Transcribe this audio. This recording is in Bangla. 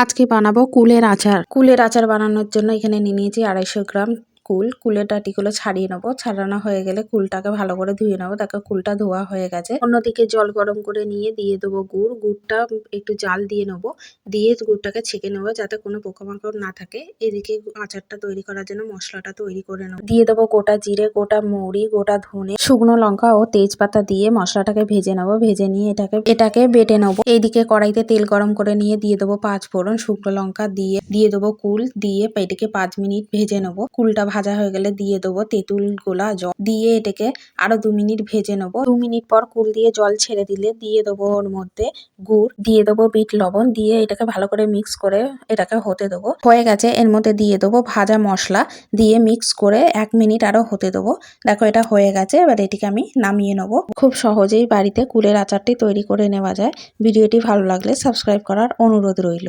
আজকে বানাবো কুলের আচার। কুলের আচার বানানোর জন্য এখানে নিয়ে নিয়েছি 250 গ্রাম কুল। কুলের ডাঁটিগুলো ছাড়িয়ে নেবো। ছাড়ানো হয়ে গেলে কুলটাকে ভালো করে ধুয়ে নেবো। দেখো কুলটা ধোয়া হয়ে গেছে। অন্যদিকে জল গরম করে নিয়ে দিয়ে দেবো গুড়। গুড়টা একটু জাল দিয়ে নেবো। দিয়ে গুড়টাকে ছেঁকে নেবো যাতে কোনো পোকামাকড় না থাকে। এদিকে আচারটা তৈরি করার জন্য মশলাটা তৈরি করে নেবো। দিয়ে দেবো গোটা জিরে, গোটা মৌরি, গোটা ধনে, শুকনো লঙ্কা ও তেজপাতা দিয়ে মশলাটাকে ভেজে নেবো। ভেজে নিয়ে এটাকে বেটে নেবো। এইদিকে কড়াইতে তেল গরম করে নিয়ে দিয়ে দেবো 5 ফোড়ন, শুকনো লঙ্কা দিয়ে দেবো কুল, দিয়ে এটাকে 5 মিনিট ভেজে নেবো। কুলটা ভাজা হয়ে গেলে দিয়ে দেবো তেঁতুল গোলা জল, দিয়ে এটাকে আরো 2 মিনিট ভেজে নেবো। 2 মিনিট পর কুল দিয়ে জল ছেড়ে দিলে দিয়ে দেবো ওর মধ্যে গুড়, দিয়ে দেবো বিট লবণ, দিয়ে এটাকে ভালো করে মিক্স করে এটাকে হতে দেবো। হয়ে গেছে, এর মধ্যে দিয়ে দেবো ভাজা মশলা, দিয়ে মিক্স করে 1 মিনিট আরো হতে দেবো। দেখো এটা হয়ে গেছে, এবার এটিকে আমি নামিয়ে নেবো। খুব সহজেই বাড়িতে কুলের আচারটি তৈরি করে নেওয়া যায়। ভিডিওটি ভালো লাগলে সাবস্ক্রাইব করার অনুরোধ রইল।